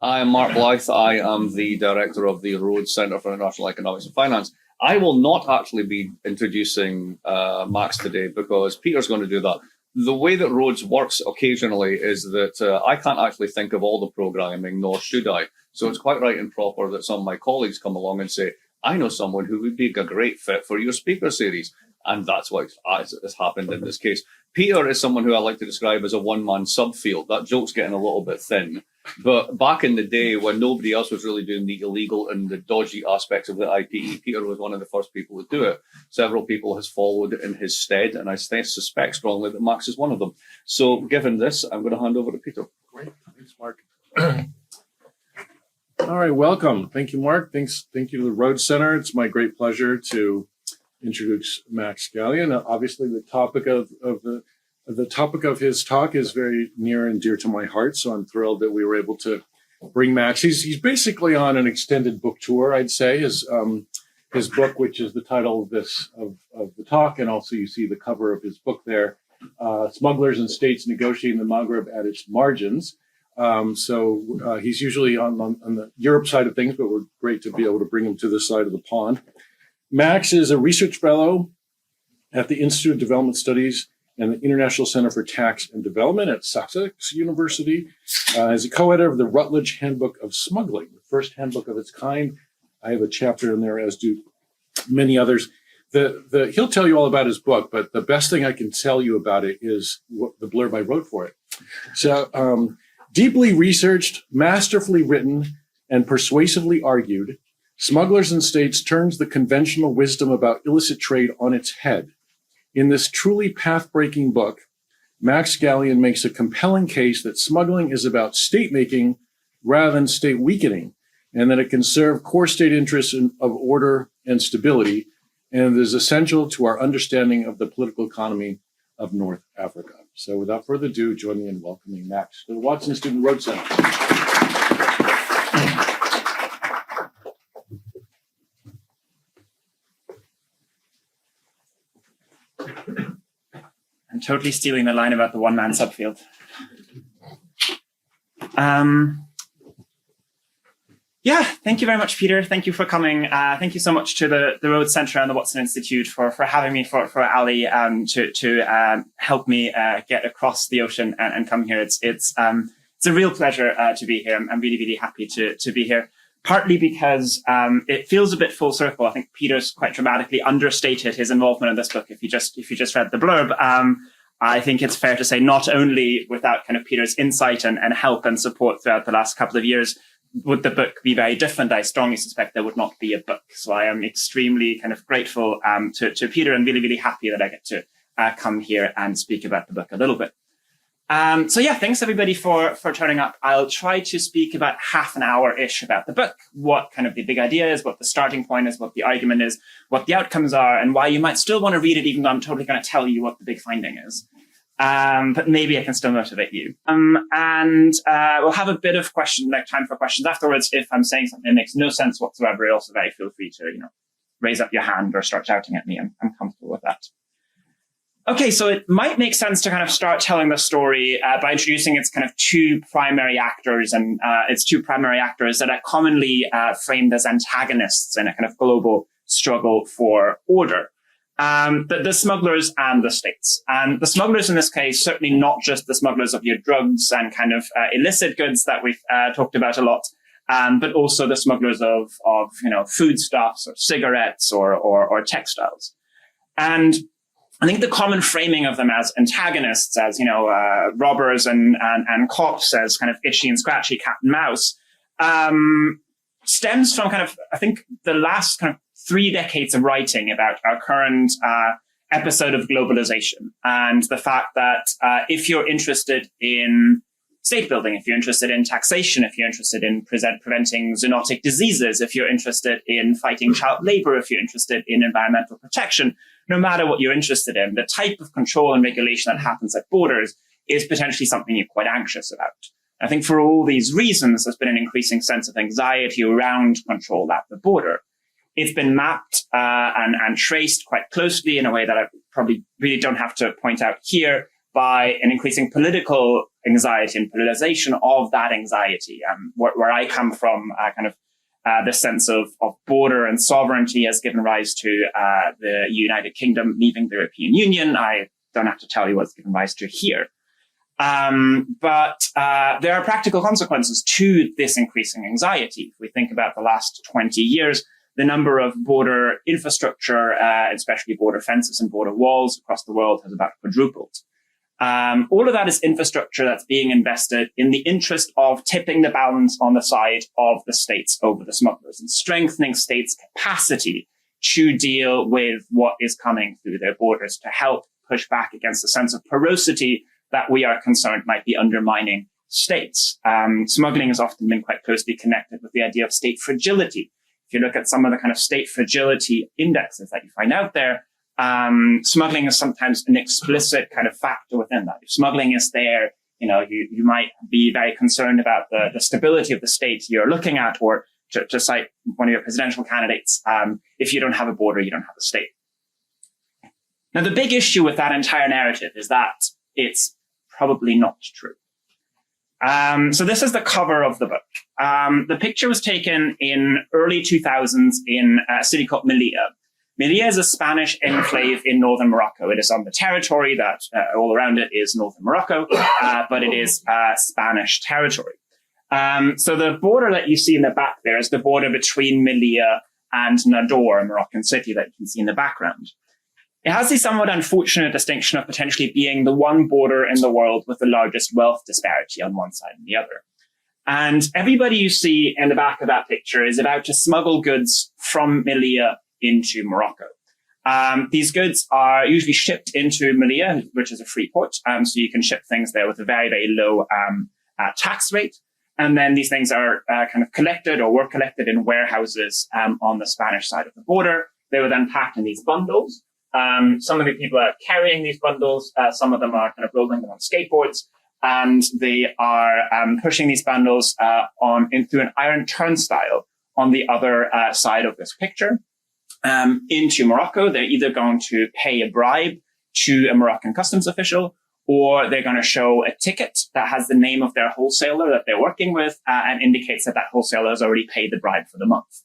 I am Mark Blythe. I am the director of the Rhodes Centre for International Economics and Finance. I will not actually be introducing Max today because Peter's going to do that. The way that Rhodes works occasionally is that I can't actually think of all the programming, nor should I. So it's quite right and proper that some of my colleagues come along and say, I know someone who would be a great fit for your speaker series. And that's what has happened in this case. Peter is someone who I like to describe as a one-man subfield. That joke's getting a little bit thin. But back in the day when nobody else was really doing the illegal and the dodgy aspects of the IPE, Peter was one of the first people to do it. Several people has followed in his stead, and I suspect strongly that Max is one of them. So given this, I'm going to hand over to Peter. Great. Thanks, Mark. All right, welcome. Thank you, Mark. Thank you to the Rhodes Center. It's my great pleasure to introduce Max Gallien. Obviously, the topic of his talk is very near and dear to my heart, so I'm thrilled that we were able to bring Max. He's basically on an extended book tour, I'd say. His book, which is the title of the talk, and also you see the cover of his book there, Smugglers and States Negotiating the Maghreb at its Margins. So he's usually on the Europe side of things, but we're great to be able to bring him to this side of the pond. Max is a research fellow at the Institute of Development Studies and the International Center for Tax and Development at Sussex University. As a co-editor of the Routledge Handbook of Smuggling, the first handbook of its kind. I have a chapter in there, as do many others. He'll tell you all about his book, but the best thing I can tell you about it is the blurb I wrote for it. So, deeply researched, masterfully written, and persuasively argued, Smugglers and States turns the conventional wisdom about illicit trade on its head. In this truly path-breaking book, Max Gallien makes a compelling case that smuggling is about state-making rather than state-weakening, and that it can serve core state interests of order and stability, and is essential to our understanding of the political economy of North Africa. So without further ado, join me in welcoming Max to the Watson Student Rhodes Center. I'm totally stealing the line about the one-man subfield. Yeah, thank you very much, Peter. Thank you for coming. Thank you so much to the Rhodes Center and the Watson Institute for having me, for Ali to help me get across the ocean and come here. It's a real pleasure to be here. I'm really, really happy to be here. Partly because it feels a bit full circle. I think Peter's quite dramatically understated his involvement in this book. If you just read the blurb, I think it's fair to say not only without kind of Peter's insight and help and support throughout the last couple of years would the book be very different. I strongly suspect there would not be a book. So I am extremely kind of grateful to Peter and really, really happy that I get to come here and speak about the book a little bit. So yeah, thanks everybody for turning up. I'll try to speak about half an hour-ish about the book, what kind of the big idea is, what the starting point is, what the argument is, what the outcomes are, and why you might still want to read it, even though I'm totally going to tell you what the big finding is. But maybe I can still motivate you. And we'll have a bit of time for questions afterwards. If I'm saying something that makes no sense whatsoever, also very feel free to, raise up your hand or start shouting at me. I'm comfortable with that. Okay, so it might make sense to kind of start telling the story by introducing its kind of two primary actors that are commonly framed as antagonists in a kind of global struggle for order. The smugglers and the states. And the smugglers in this case, certainly not just the smugglers of your drugs and kind of illicit goods that we've talked about a lot, but also the smugglers of foodstuffs or cigarettes or textiles. And I think the common framing of them as antagonists, as, robbers and cops, as kind of itchy and scratchy cat and mouse, stems from kind of, I think, the last kind of 3 decades of writing about our current episode of globalization and the fact that if you're interested in state building, if you're interested in taxation, if you're interested in preventing zoonotic diseases, if you're interested in fighting child labor, if you're interested in environmental protection, no matter what you're interested in, the type of control and regulation that happens at borders is potentially something you're quite anxious about. I think for all these reasons, there's been an increasing sense of anxiety around control at the border. It's been mapped and traced quite closely in a way that I probably really don't have to point out here by an increasing political anxiety and politicization of that anxiety. Where I come from, the sense of border and sovereignty has given rise to the United Kingdom leaving the European Union. I don't have to tell you what's given rise to here. But there are practical consequences to this increasing anxiety. If we think about the last 20 years, the number of border infrastructure, especially border fences and border walls across the world, has about quadrupled. All of that is infrastructure that's being invested in the interest of tipping the balance on the side of the states over the smugglers and strengthening states' capacity to deal with what is coming through their borders, to help push back against the sense of porosity that we are concerned might be undermining states. Smuggling has often been quite closely connected with the idea of state fragility. If you look at some of the kind of state fragility indexes that you find out there, smuggling is sometimes an explicit kind of factor within that. If smuggling is there, you might be very concerned about the stability of the state you're looking at, or to cite one of your presidential candidates, if you don't have a border, you don't have a state. Now, the big issue with that entire narrative is that it's probably not true. So this is the cover of the book. The picture was taken in early 2000s in a city called Melilla. Melilla is a Spanish enclave in northern Morocco. It is on the territory that all around it is northern Morocco, but it is Spanish territory. So the border that you see in the back there is the border between Melilla and Nador, a Moroccan city that you can see in the background. It has the somewhat unfortunate distinction of potentially being the one border in the world with the largest wealth disparity on one side and the other. And everybody you see in the back of that picture is about to smuggle goods from Melilla into Morocco. These goods are usually shipped into Melilla, which is a free port. So you can ship things there with a very, very low tax rate. And then these things are kind of collected or were collected in warehouses on the Spanish side of the border. They were then packed in these bundles. Some of the people are carrying these bundles. Some of them are kind of rolling them on skateboards. And they are pushing these bundles through an iron turnstile on the other side of this picture into Morocco. They're either going to pay a bribe to a Moroccan customs official, or they're going to show a ticket that has the name of their wholesaler that they're working with and indicates that that wholesaler has already paid the bribe for the month.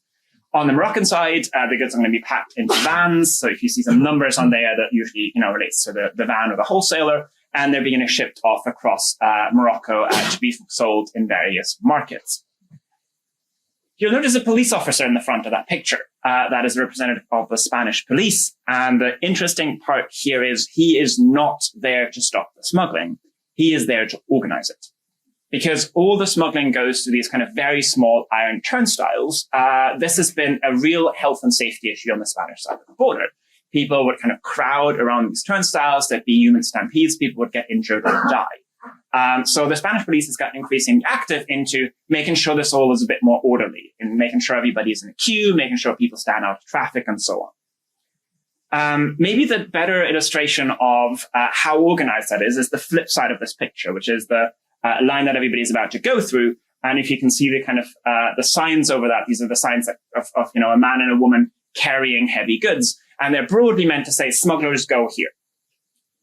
On the Moroccan side, the goods are going to be packed into vans. So if you see some numbers on there, that usually relates to the van or the wholesaler, and they're being shipped off across Morocco to be sold in various markets. You'll notice a police officer in the front of that picture. That is a representative of the Spanish police. And the interesting part here is he is not there to stop the smuggling. He is there to organize it. Because all the smuggling goes to these kind of very small iron turnstiles. This has been a real health and safety issue on the Spanish side of the border. People would kind of crowd around these turnstiles. There'd be human stampedes. People would get injured or die. So the Spanish police has gotten increasingly active into making sure this all is a bit more orderly, and making sure everybody's in a queue, making sure people stand out of traffic, and so on. Maybe the better illustration of how organized that is the flip side of this picture, which is the line that everybody's about to go through. And if you can see the kind of the signs over that, these are the signs of a man and a woman carrying heavy goods, and they're broadly meant to say, smugglers go here.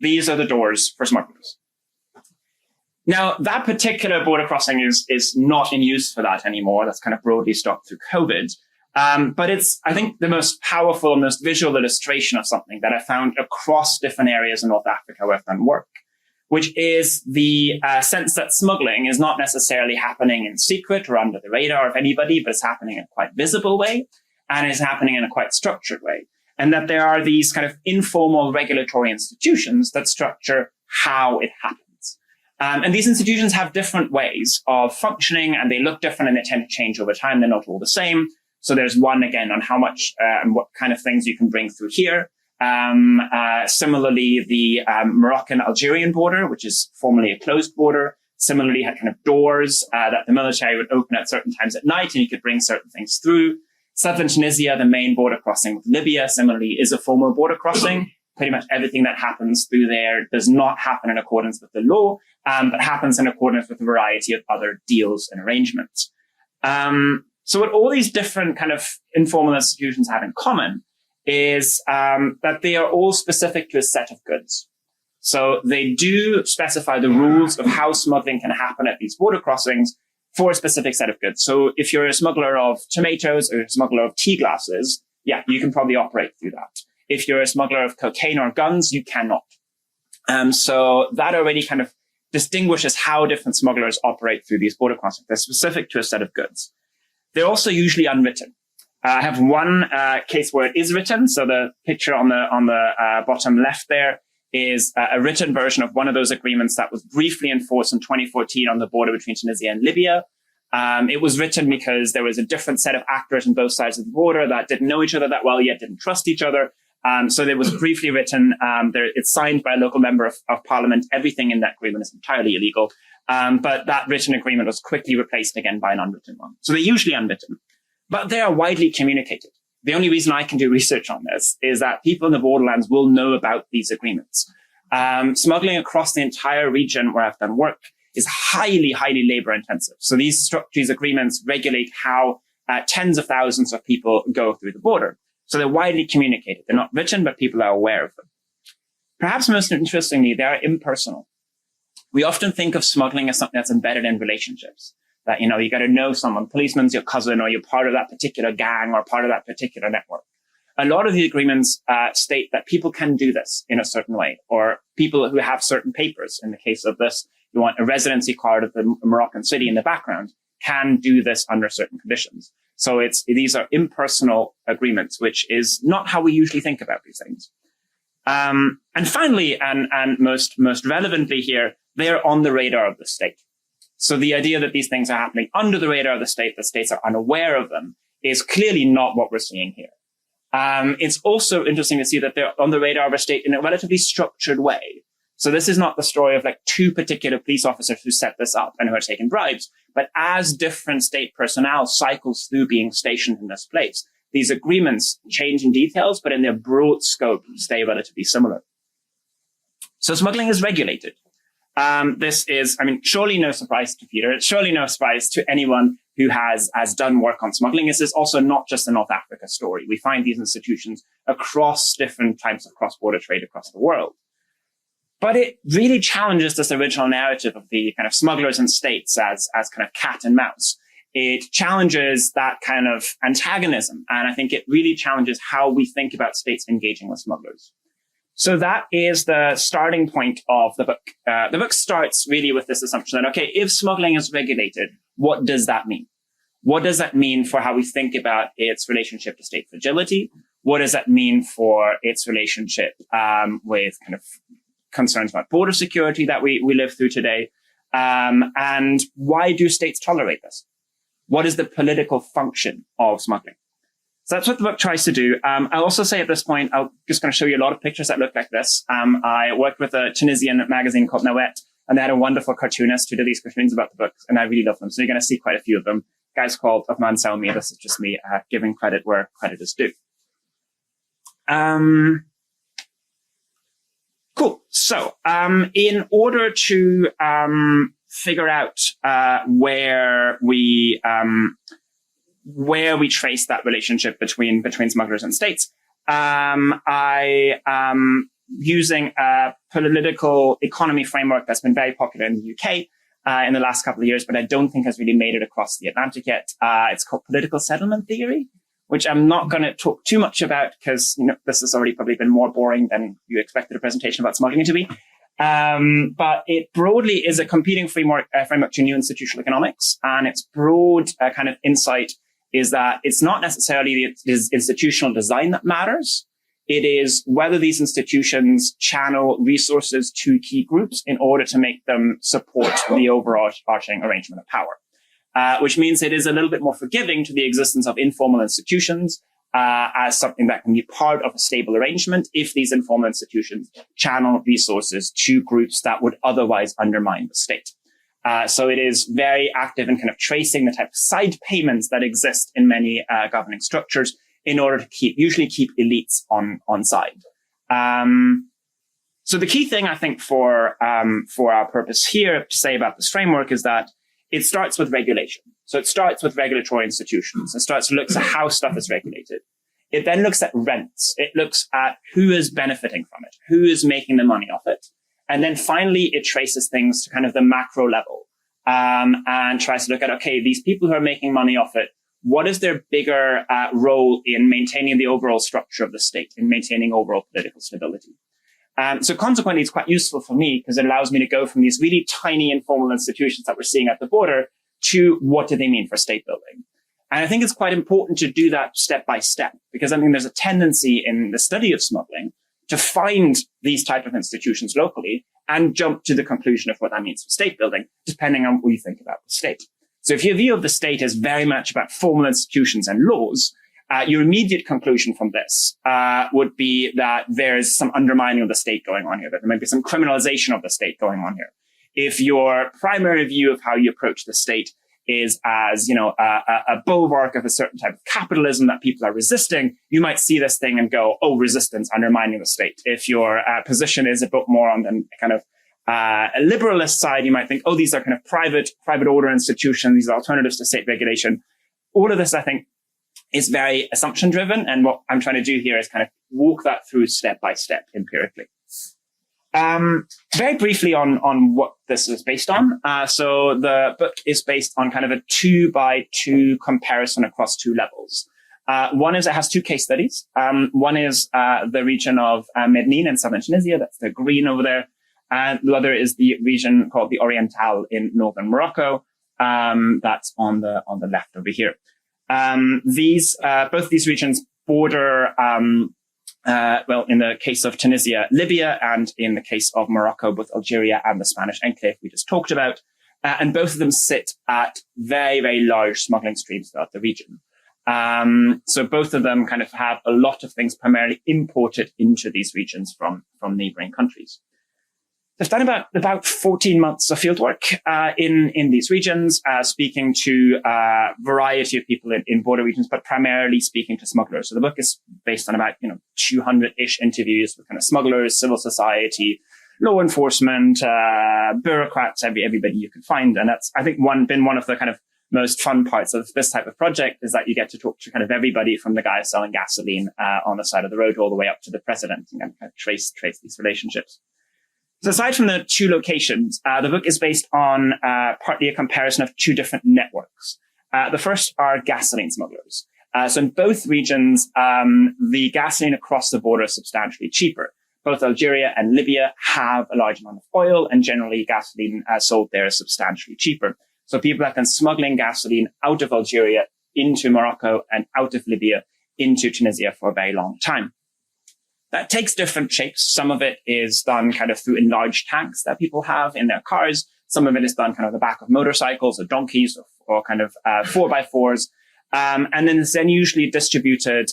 These are the doors for smugglers. Now, that particular border crossing is not in use for that anymore. That's kind of broadly stopped through COVID. But it's, I think, the most powerful, most visual illustration of something that I found across different areas in North Africa where I've done work, which is the sense that smuggling is not necessarily happening in secret or under the radar of anybody, but it's happening in a quite visible way, and is happening in a quite structured way. And that there are these kind of informal regulatory institutions that structure how it happens. And these institutions have different ways of functioning, and they look different, and they tend to change over time. They're not all the same. So there's one, again, on how much and what kind of things you can bring through here. Similarly, the Moroccan-Algerian border, which is formerly a closed border, similarly had kind of doors that the military would open at certain times at night, and you could bring certain things through. Southern Tunisia, the main border crossing with Libya, similarly is a formal border crossing. Pretty much everything that happens through there does not happen in accordance with the law, but happens in accordance with a variety of other deals and arrangements. So what all these different kind of informal institutions have in common is that they are all specific to a set of goods. So they do specify the rules of how smuggling can happen at these border crossings for a specific set of goods. So if you're a smuggler of tomatoes or a smuggler of tea glasses, yeah, you can probably operate through that. If you're a smuggler of cocaine or guns, you cannot. So that already kind of distinguishes how different smugglers operate through these border crossings. They're specific to a set of goods. They're also usually unwritten. I have one case where it is written. So the picture on the bottom left there is a written version of one of those agreements that was briefly enforced in 2014 on the border between Tunisia and Libya. It was written because there was a different set of actors on both sides of the border that didn't know each other that well, yet didn't trust each other. So it was briefly written. It's signed by a local member of parliament. Everything in that agreement is entirely illegal. But that written agreement was quickly replaced again by an unwritten one. So they're usually unwritten, but they are widely communicated. The only reason I can do research on this is that people in the borderlands will know about these agreements. Smuggling across the entire region where I've done work is highly, highly labor intensive. So these agreements regulate how tens of thousands of people go through the border. So they're widely communicated. They're not written, but people are aware of them. Perhaps most interestingly, they are impersonal. We often think of smuggling as something that's embedded in relationships. That, you got to know someone, policeman's your cousin, or you're part of that particular gang or part of that particular network. A lot of the agreements state that people can do this in a certain way, or people who have certain papers. In the case of this, you want a residency card of the Moroccan city in the background, can do this under certain conditions. So these are impersonal agreements, which is not how we usually think about these things. And finally, and most relevantly here, they are on the radar of the state. So the idea that these things are happening under the radar of the states are unaware of them, is clearly not what we're seeing here. It's also interesting to see that they're on the radar of a state in a relatively structured way. So this is not the story of like two particular police officers who set this up and who are taking bribes, but as different state personnel cycles through being stationed in this place, these agreements change in details, but in their broad scope stay relatively similar. So smuggling is regulated. This is, surely no surprise to Peter. It's surely no surprise to anyone who has done work on smuggling. This is also not just a North Africa story. We find these institutions across different types of cross-border trade across the world. But it really challenges this original narrative of the kind of smugglers and states as kind of cat and mouse. It challenges that kind of antagonism. And I think it really challenges how we think about states engaging with smugglers. So that is the starting point of the book. The book starts really with this assumption that, okay, if smuggling is regulated, what does that mean? What does that mean for how we think about its relationship to state fragility? What does that mean for its relationship with kind of concerns about border security that we live through today? And why do states tolerate this? What is the political function of smuggling? So that's what the book tries to do. I'll also say at this point, I'm just going to show you a lot of pictures that look like this. I worked with a Tunisian magazine called Nawet, and they had a wonderful cartoonist who did these cartoons about the books, and I really love them. So you're going to see quite a few of them. Guys called Uthman Salmi. This is just me giving credit where credit is due. Cool. So in order to figure out where we trace that relationship between smugglers and states, I am using a political economy framework that's been very popular in the UK in the last couple of years, but I don't think has really made it across the Atlantic yet. It's called political settlement theory, which I'm not going to talk too much about because this has already probably been more boring than you expected a presentation about smuggling to be. But it broadly is a competing framework to new institutional economics, and its broad kind of insight is that it's not necessarily the institutional design that matters. It is whether these institutions channel resources to key groups in order to make them support the overarching arrangement of power, which means it is a little bit more forgiving to the existence of informal institutions as something that can be part of a stable arrangement if these informal institutions channel resources to groups that would otherwise undermine the state. So it is very active in kind of tracing the type of side payments that exist in many governing structures in order to usually keep elites on side. So the key thing I think for our purpose here to say about this framework is that it starts with regulation. So it starts with regulatory institutions. It starts to look at how stuff is regulated. It then looks at rents. It looks at who is benefiting from it, who is making the money off it. And then finally, it traces things to kind of the macro level, and tries to look at, okay, these people who are making money off it, what is their bigger role in maintaining the overall structure of the state, in maintaining overall political stability? So consequently, it's quite useful for me because it allows me to go from these really tiny informal institutions that we're seeing at the border to what do they mean for state building? And I think it's quite important to do that step by step, because I think there's a tendency in the study of smuggling to find these type of institutions locally and jump to the conclusion of what that means for state building, depending on what you think about the state. So if your view of the state is very much about formal institutions and laws, your immediate conclusion from this would be that there's some undermining of the state going on here, that there might be some criminalization of the state going on here. If your primary view of how you approach the state is as, a bulwark of a certain type of capitalism that people are resisting, you might see this thing and go, oh, resistance, undermining the state. If your position is a bit more on the kind of a liberalist side, you might think, oh, these are kind of private order institutions, these are alternatives to state regulation. All of this, I think, is very assumption driven. And what I'm trying to do here is kind of walk that through step by step empirically. Very briefly on what this is based on. So the book is based on kind of a 2-by-2 comparison across two levels. One is it has two case studies. One is the region of Medellin in southern Tunisia. That's the green over there. And the other is the region called the Oriental in northern Morocco. That's on the left over here. Both these regions border, in the case of Tunisia, Libya, and in the case of Morocco, both Algeria and the Spanish enclave we just talked about. And both of them sit at very, very large smuggling streams throughout the region. So both of them kind of have a lot of things primarily imported into these regions from neighboring countries. I've done about 14 months of fieldwork in these regions, speaking to a variety of people in border regions, but primarily speaking to smugglers. So the book is based on about 200-ish interviews with kind of smugglers, civil society, law enforcement, bureaucrats, everybody you can find. And that's, I think, been one of the kind of most fun parts of this type of project, is that you get to talk to kind of everybody from the guy selling gasoline on the side of the road all the way up to the president, and kind of trace these relationships. So aside from the two locations, the book is based on partly a comparison of two different networks. The first are gasoline smugglers. So in both regions, the gasoline across the border is substantially cheaper. Both Algeria and Libya have a large amount of oil, and generally gasoline sold there is substantially cheaper. So people have been smuggling gasoline out of Algeria into Morocco and out of Libya into Tunisia for a very long time. That takes different shapes. Some of it is done kind of through enlarged tanks that people have in their cars. Some of it is done kind of the back of motorcycles or donkeys or kind of 4x4s. And then it's then usually distributed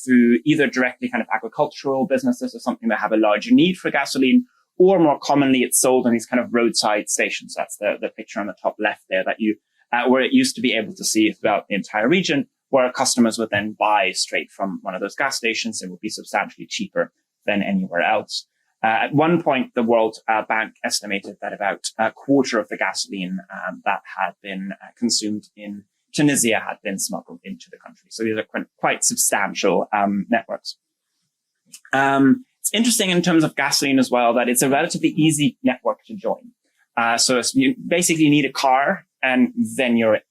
through either directly kind of agricultural businesses or something that have a larger need for gasoline, or more commonly it's sold on these kind of roadside stations. That's the picture on the top left there that where it used to be able to see throughout the entire region, where customers would then buy straight from one of those gas stations. It would be substantially cheaper than anywhere else. At one point, the World Bank estimated that about a quarter of the gasoline that had been consumed in Tunisia had been smuggled into the country. So these are quite substantial networks. It's interesting in terms of gasoline as well that it's a relatively easy network to join. So you basically need a car, and then you're in.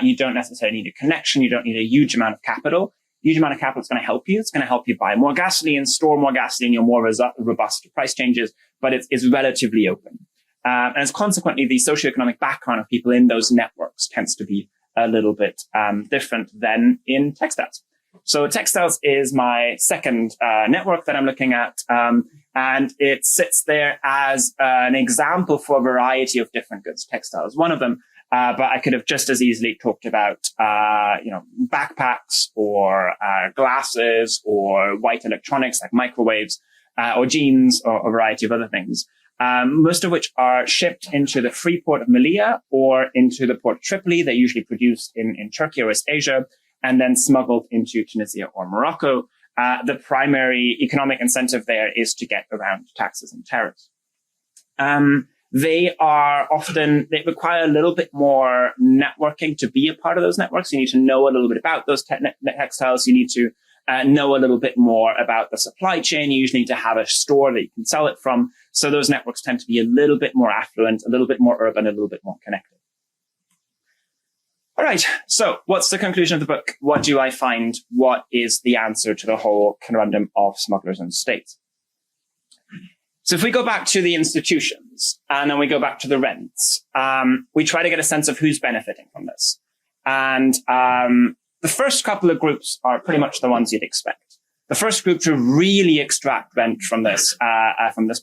You don't necessarily need a connection. You don't need a huge amount of capital. Huge amount of capital is going to help you. It's going to help you buy more gasoline, store more gasoline. You're more robust to price changes, but it's relatively open. And as consequently, the socioeconomic background of people in those networks tends to be a little bit different than in textiles. So textiles is my second network that I'm looking at. And it sits there as an example for a variety of different goods. Textiles, one of them. But I could have just as easily talked about, backpacks or glasses or white electronics like microwaves, or jeans or a variety of other things, most of which are shipped into the free port of Melilla or into the port of Tripoli. They're usually produced in Turkey or West Asia and then smuggled into Tunisia or Morocco. The primary economic incentive there is to get around taxes and tariffs. They require a little bit more networking to be a part of those networks. You need to know a little bit about those textiles. You need to know a little bit more about the supply chain. You usually need to have a store that you can sell it from. So those networks tend to be a little bit more affluent, a little bit more urban, a little bit more connected. All right. So what's the conclusion of the book? What do I find? What is the answer to the whole conundrum of smugglers and states? So if we go back to the institutions and then we go back to the rents, we try to get a sense of who's benefiting from this. And the first couple of groups are pretty much the ones you'd expect. The first group to really extract rent from this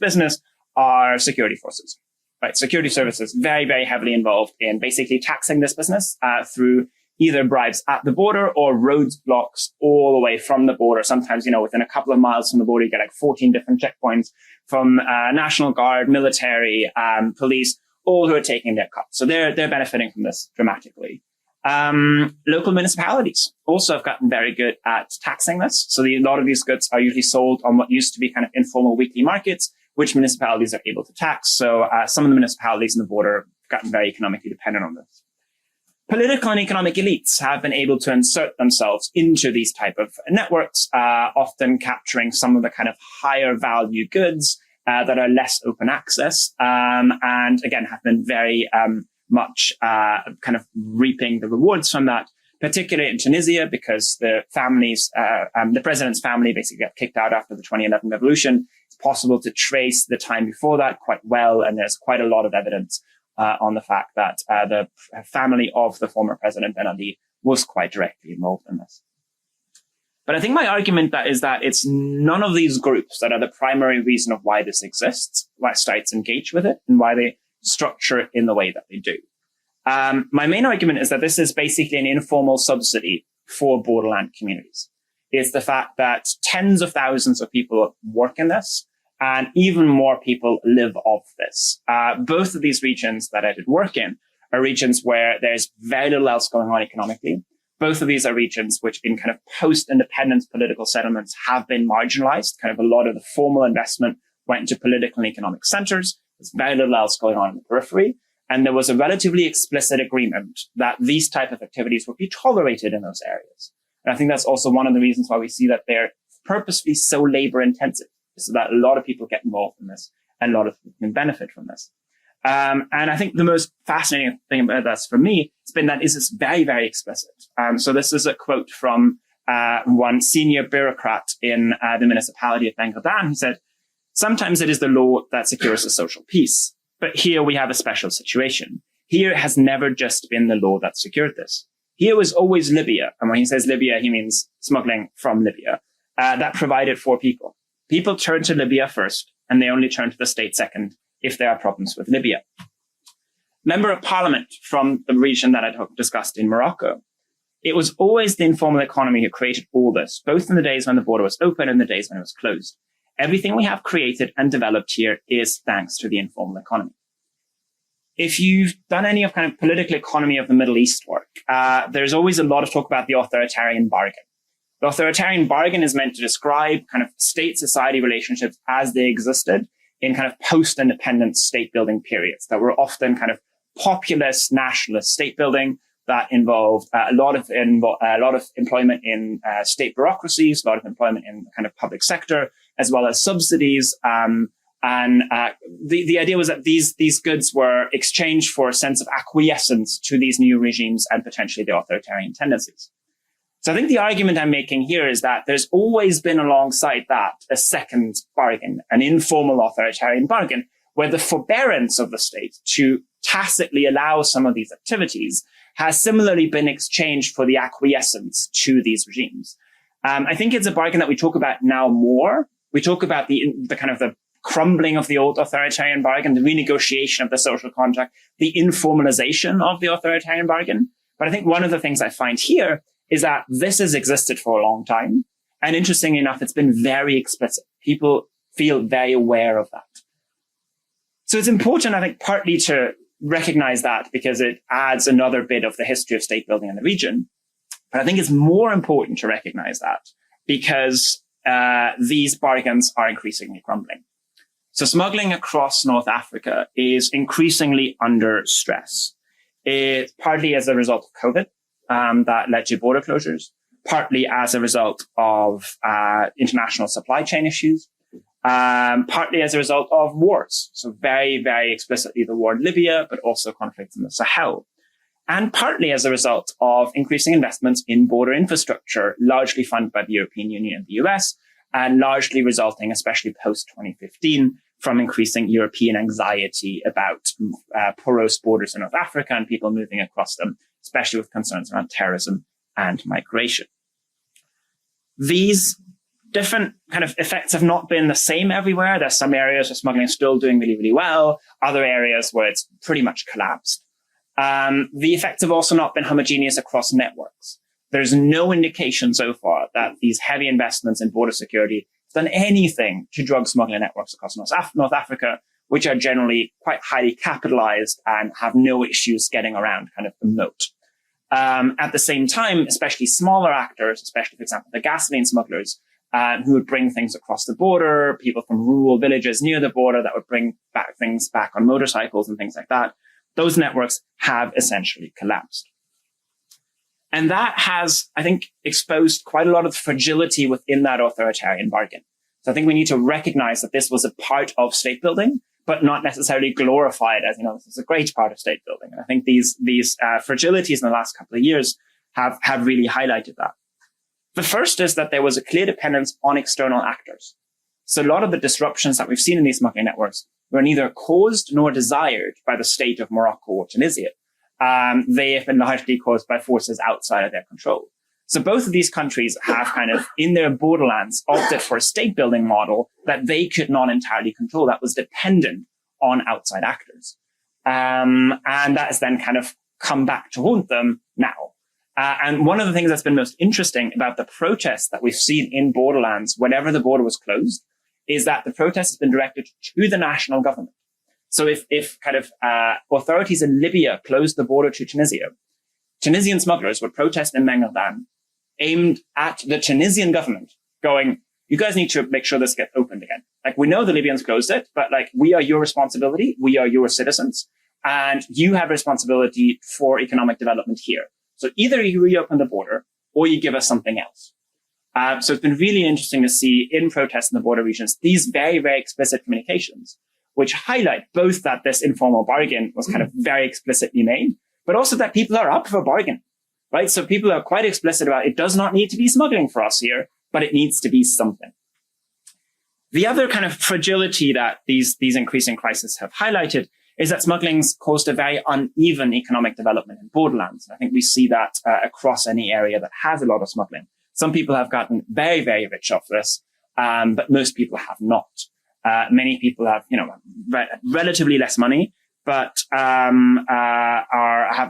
business are security forces, right? Security services, very, very heavily involved in basically taxing this business through either bribes at the border or roadblocks all the way from the border. Sometimes, within a couple of miles from the border, you get like 14 different checkpoints from National Guard, military, police, all who are taking their cut. So they're benefiting from this dramatically. Local municipalities also have gotten very good at taxing this. So a lot of these goods are usually sold on what used to be kind of informal weekly markets, which municipalities are able to tax. So some of the municipalities in the border have gotten very economically dependent on this. Political and economic elites have been able to insert themselves into these type of networks, often capturing some of the kind of higher value goods that are less open access, and again have been very much kind of reaping the rewards from that, particularly in Tunisia, because the president's family basically got kicked out after the 2011 revolution. It's possible to trace the time before that quite well, and there's quite a lot of evidence on the fact that the family of the former president Ben Ali was quite directly involved in this. But I think my argument is that it's none of these groups that are the primary reason of why this exists, why states engage with it, and why they structure it in the way that they do. My main argument is that this is basically an informal subsidy for borderland communities. It's the fact that tens of thousands of people work in this, and even more people live off this. Both of these regions that I did work in are regions where there's very little else going on economically. Both of these are regions which in kind of post-independence political settlements have been marginalized. Kind of a lot of the formal investment went into political and economic centers. There's very little else going on in the periphery. And there was a relatively explicit agreement that these type of activities would be tolerated in those areas. And I think that's also one of the reasons why we see that they're purposely so labor intensive, so that a lot of people get involved in this and a lot of people can benefit from this. And I think the most fascinating thing about this for me has been that is very, very explicit. So this is a quote from one senior bureaucrat in the municipality of Gallien who said, "Sometimes it is the law that secures the social peace, but here we have a special situation. Here it has never just been the law that secured this. Here was always Libya." And when he says Libya, he means smuggling from Libya, that provided for people. People turn to Libya first, and they only turn to the state second if there are problems with Libya. Member of Parliament from the region that I discussed in Morocco. It was always the informal economy who created all this, both in the days when the border was open and the days when it was closed. Everything we have created and developed here is thanks to the informal economy. If you've done any of kind of political economy of the Middle East work, there's always a lot of talk about the authoritarian bargain. The authoritarian bargain is meant to describe kind of state-society relationships as they existed in kind of post-independent state-building periods that were often kind of populist, nationalist state-building that involved a lot of employment in state bureaucracies, a lot of employment in kind of public sector, as well as subsidies. The idea was that these goods were exchanged for a sense of acquiescence to these new regimes and potentially the authoritarian tendencies. So I think the argument I'm making here is that there's always been alongside that a second bargain, an informal authoritarian bargain, where the forbearance of the state to tacitly allow some of these activities has similarly been exchanged for the acquiescence to these regimes. I think it's a bargain that we talk about now more. We talk about the kind of the crumbling of the old authoritarian bargain, the renegotiation of the social contract, the informalization of the authoritarian bargain. But I think one of the things I find here is that this has existed for a long time. And interestingly enough, it's been very explicit. People feel very aware of that. So it's important, I think, partly to recognize that because it adds another bit of the history of state building in the region. But I think it's more important to recognize that because these bargains are increasingly crumbling. So smuggling across North Africa is increasingly under stress. It's partly as a result of COVID that led to border closures, partly as a result of international supply chain issues, partly as a result of wars. So very, very explicitly the war in Libya, but also conflicts in the Sahel. And partly as a result of increasing investments in border infrastructure, largely funded by the European Union and the US, and largely resulting, especially post-2015, from increasing European anxiety about porous borders in North Africa and people moving across them, especially with concerns around terrorism and migration. These different kind of effects have not been the same everywhere. There's some areas where smuggling is still doing really, really well, other areas where it's pretty much collapsed. The effects have also not been homogeneous across networks. There's no indication so far that these heavy investments in border security have done anything to drug smuggling networks across North Africa, which are generally quite highly capitalized and have no issues getting around kind of the moat. At the same time, especially smaller actors, especially, for example, the gasoline smugglers, who would bring things across the border, people from rural villages near the border that would bring things back on motorcycles and things like that. Those networks have essentially collapsed. And that has, I think, exposed quite a lot of fragility within that authoritarian bargain. So I think we need to recognize that this was a part of state building, but not necessarily glorified as, this is a great part of state building. And I think these fragilities in the last couple of years have really highlighted that. The first is that there was a clear dependence on external actors. So a lot of the disruptions that we've seen in these smuggling networks were neither caused nor desired by the state of Morocco or Tunisia. They have been largely caused by forces outside of their control. So both of these countries have kind of, in their borderlands, opted for a state building model that they could not entirely control, that was dependent on outside actors. And that has then kind of come back to haunt them now. And one of the things that's been most interesting about the protests that we've seen in borderlands whenever the border was closed is that the protest has been directed to the national government. So if kind of authorities in Libya closed the border to Tunisia, Tunisian smugglers would protest in Maghreb, aimed at the Tunisian government, going, you guys need to make sure this gets opened again. Like, we know the Libyans closed it, but like, we are your responsibility. We are your citizens. And you have responsibility for economic development here. So either you reopen the border or you give us something else. So it's been really interesting to see in protests in the border regions, these very, very explicit communications, which highlight both that this informal bargain was kind of very explicitly made, but also that people are up for a bargain, right? So people are quite explicit about it does not need to be smuggling for us here, but it needs to be something. The other kind of fragility that these increasing crises have highlighted is that smuggling's caused a very uneven economic development in borderlands. I think we see that across any area that has a lot of smuggling. Some people have gotten very, very rich off this, but most people have not. Many people have, relatively less money, but have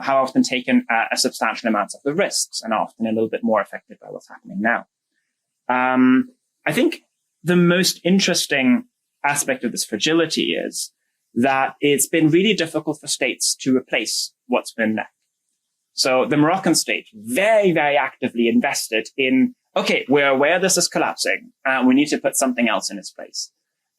often taken a substantial amount of the risks and are often a little bit more affected by what's happening now. I think the most interesting aspect of this fragility is that it's been really difficult for states to replace what's been left. So the Moroccan state very, very actively invested in, okay, we're aware this is collapsing. We need to put something else in its place.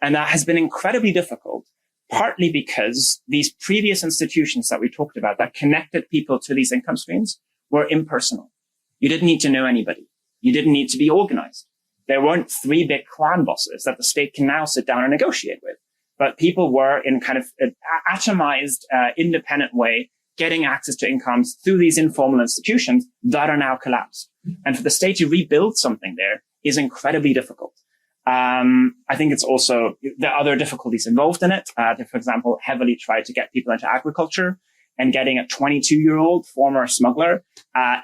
And that has been incredibly difficult, partly because these previous institutions that we talked about that connected people to these income streams were impersonal. You didn't need to know anybody. You didn't need to be organized. There weren't three big clan bosses that the state can now sit down and negotiate with. But people were in kind of an atomized, independent way, getting access to incomes through these informal institutions that are now collapsed. And for the state to rebuild something there is incredibly difficult. I think it's also, there are other difficulties involved in it. They, for example, heavily tried to get people into agriculture, and getting a 22-year-old former smuggler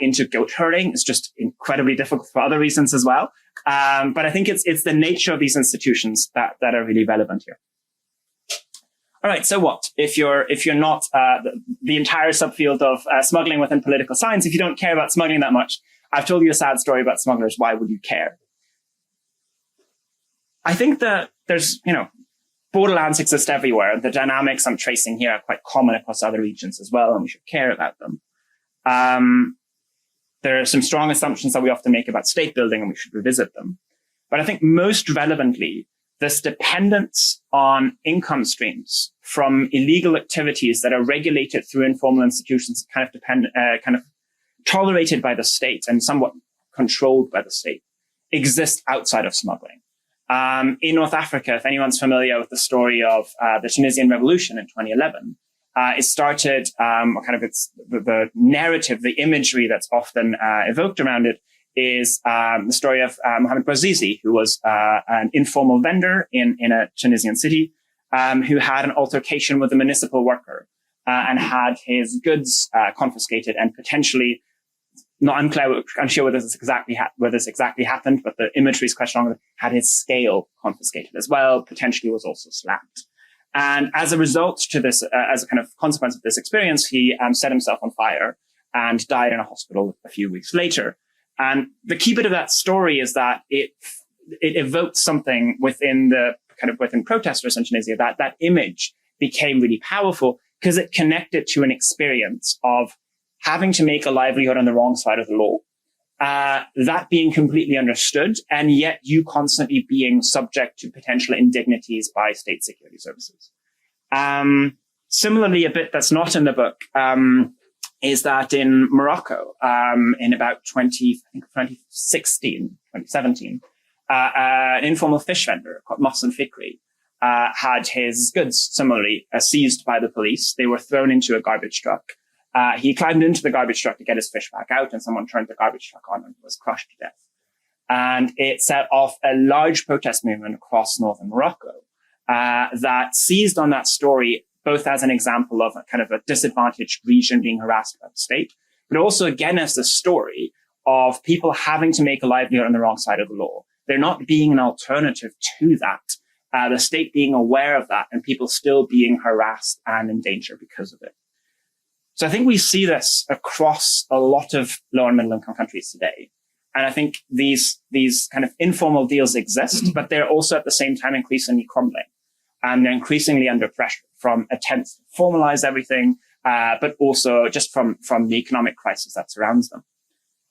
into goat herding is just incredibly difficult for other reasons as well. But I think it's the nature of these institutions that are really relevant here. All right. So what if you're not the entire subfield of smuggling within political science? If you don't care about smuggling that much, I've told you a sad story about smugglers. Why would you care? I think that there's borderlands exist everywhere. The dynamics I'm tracing here are quite common across other regions as well, and we should care about them. There are some strong assumptions that we often make about state building, and we should revisit them. But I think most relevantly, this dependence on income streams from illegal activities that are regulated through informal institutions, kind of tolerated by the state and somewhat controlled by the state exist outside of smuggling. In North Africa, if anyone's familiar with the story of the Tunisian revolution in 2011, it started, the narrative, the imagery that's often evoked around it is the story of Mohamed Bouazizi, who was an informal vendor in a Tunisian city, who had an altercation with a municipal worker and had his goods confiscated and potentially, unsure whether this exactly happened, but the imagery is quite strong. Had his scale confiscated as well, potentially was also slapped. And as a result to this, as a kind of consequence of this experience, he set himself on fire and died in a hospital a few weeks later. And the key bit of that story is that it evoked something within protesters in Tunisia, that image became really powerful because it connected to an experience of having to make a livelihood on the wrong side of the law, that being completely understood, and yet you constantly being subject to potential indignities by state security services. Similarly, a bit that's not in the book is that in Morocco, in about 2017, an informal fish vendor called Mohsen Fikri had his goods similarly seized by the police. They were thrown into a garbage truck. He climbed into the garbage truck to get his fish back out, and someone turned the garbage truck on and was crushed to death. And it set off a large protest movement across northern Morocco that seized on that story, both as an example of a kind of a disadvantaged region being harassed by the state, but also again as the story of people having to make a livelihood on the wrong side of the law. There not being an alternative to that, the state being aware of that, and people still being harassed and in danger because of it. So I think we see this across a lot of low and middle income countries today. And I think these kind of informal deals exist, but they're also at the same time increasingly crumbling. And they're increasingly under pressure from attempts to formalize everything, but also just from the economic crisis that surrounds them.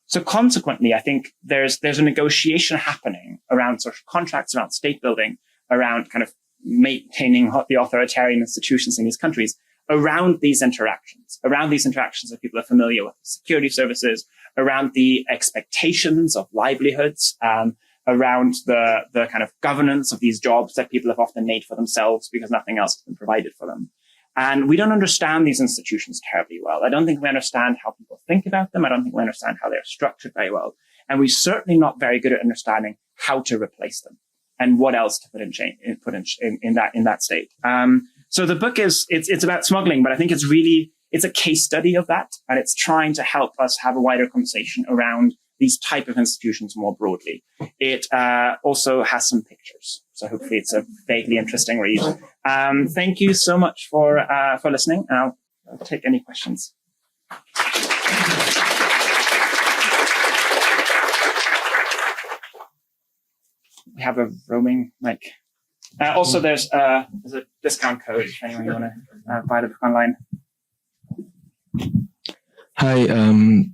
So consequently, I think there's a negotiation happening around social contracts, around state building, around kind of maintaining the authoritarian institutions in these countries, around these interactions that people are familiar with, security services, around the expectations of livelihoods, around the kind of governance of these jobs that people have often made for themselves because nothing else has been provided for them. And we don't understand these institutions terribly well. I don't think we understand how people think about them. I don't think we understand how they're structured very well. And we're certainly not very good at understanding how to replace them and what else to put in that state. So the book it's about smuggling, but I think it's a case study of that. And it's trying to help us have a wider conversation around these type of institutions more broadly. It also has some pictures. So hopefully it's a vaguely interesting read. Thank you so much for listening. And I'll take any questions. We have a roaming mic. Also, there's a discount code if anyone you want to buy the book online. Hi,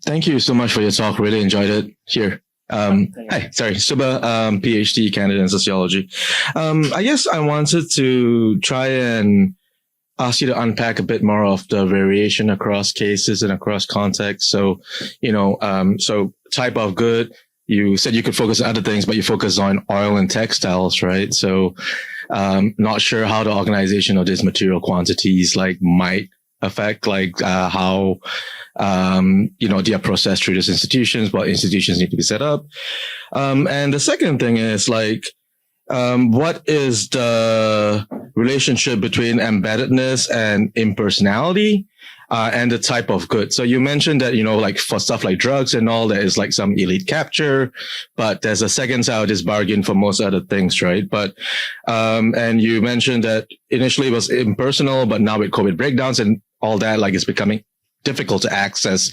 thank you so much for your talk. Really enjoyed it here. Hi, sorry, Suba, PhD candidate in sociology. I guess I wanted to try and ask you to unpack a bit more of the variation across cases and across contexts. So, so type of good, you said you could focus on other things, but you focus on oil and textiles, right? So, not sure how the organization of these material quantities might affect how they are processed through these institutions, what institutions need to be set up. And the second thing is what is the relationship between embeddedness and impersonality and the type of good? So you mentioned that, for stuff like drugs and all, there is some elite capture, but there's a second side of this bargain for most other things, right? But, and you mentioned that initially it was impersonal, but now with COVID breakdowns and all that, it's becoming difficult to access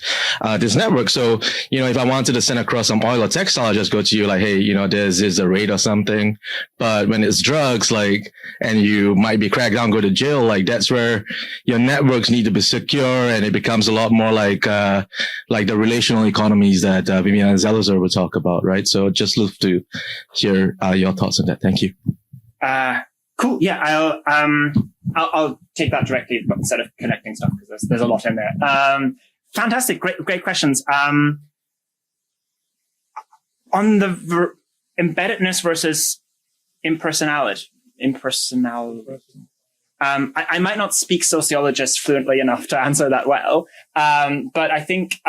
this network. So, if I wanted to send across some oil or textile, I just go to you hey, there's a rate or something. But when it's drugs, and you might be cracked down, go to jail, that's where your networks need to be secure, and it becomes a lot more like the relational economies that Vivian Zelizer would talk about, right? So just love to hear your thoughts on that. Thank you. Cool. Yeah, I'll take that directly instead of connecting stuff because there's a lot in there. Fantastic. Great questions. on the embeddedness versus impersonality. I might not speak sociologist fluently enough to answer that well, but I think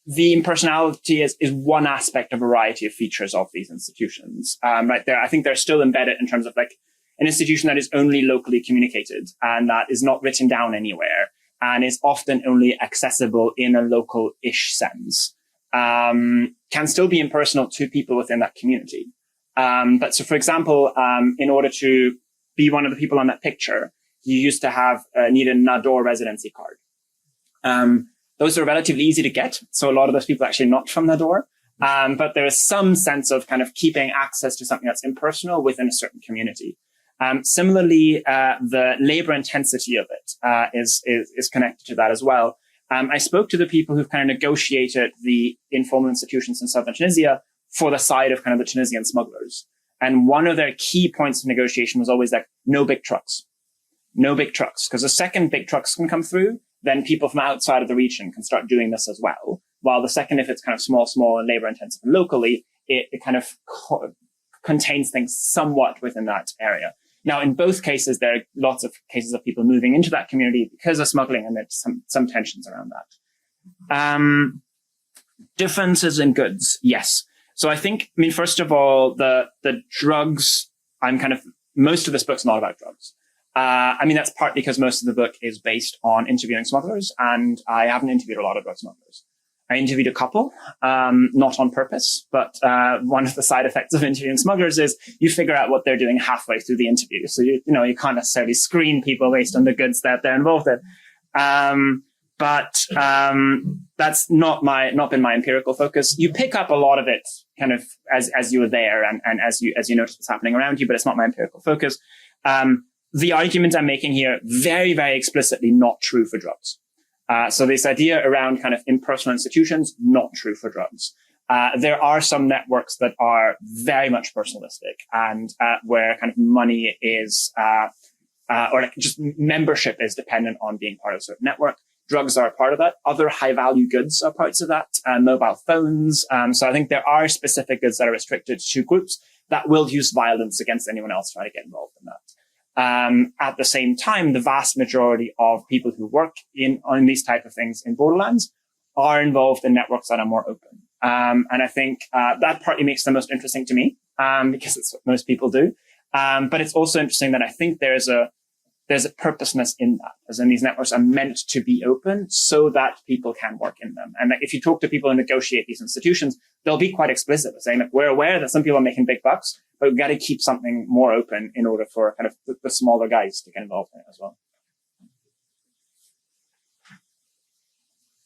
the impersonality is one aspect of a variety of features of these institutions. Right there, I think they're still embedded in terms of like an institution that is only locally communicated and that is not written down anywhere and is often only accessible in a local-ish sense. Can still be impersonal to people within that community. But so, for example, in order to be one of the people on that picture, you used to need a Nador residency card. Those are relatively easy to get. So a lot of those people are actually not from Nador. But there is some sense of kind of keeping access to something that's impersonal within a certain community. Similarly, the labor intensity of it is connected to that as well. I spoke to the people who've kind of negotiated the informal institutions in southern Tunisia for the side of kind of the Tunisian smugglers. And one of their key points of negotiation was always like, no big trucks. No big trucks. Because the second big trucks can come through, then people from outside of the region can start doing this as well. While the second, if it's kind of small and labor intensive locally, it kind of contains things somewhat within that area. Now, in both cases, there are lots of cases of people moving into that community because of smuggling, and there's some tensions around that. Differences in goods, yes. So I think, first of all, the drugs, most of this book's not about drugs. That's partly because most of the book is based on interviewing smugglers, and I haven't interviewed a lot of drug smugglers. I interviewed a couple, not on purpose, but one of the side effects of interviewing smugglers is you figure out what they're doing halfway through the interview. So you can't necessarily screen people based on the goods that they're involved in. But that's not been my empirical focus. You pick up a lot of it kind of as you were there and as you notice what's happening around you, but it's not my empirical focus. The argument I'm making here, very, very explicitly not true for drugs. So this idea around kind of impersonal institutions, not true for drugs. There are some networks that are very much personalistic and where kind of money is, or like just membership is dependent on being part of a certain network. Drugs are a part of that. Other high value goods are parts of that, mobile phones. So I think there are specific goods that are restricted to groups that will use violence against anyone else trying to get involved in that. At the same time, the vast majority of people who work on these type of things in borderlands are involved in networks that are more open. And I think that partly makes them most interesting to me, because it's what most people do. But it's also interesting that I think there's a purposeness in that, as in these networks are meant to be open so that people can work in them. And if you talk to people who negotiate these institutions, they'll be quite explicit, saying that we're aware that some people are making big bucks, but we've got to keep something more open in order for kind of the smaller guys to get involved in it as well.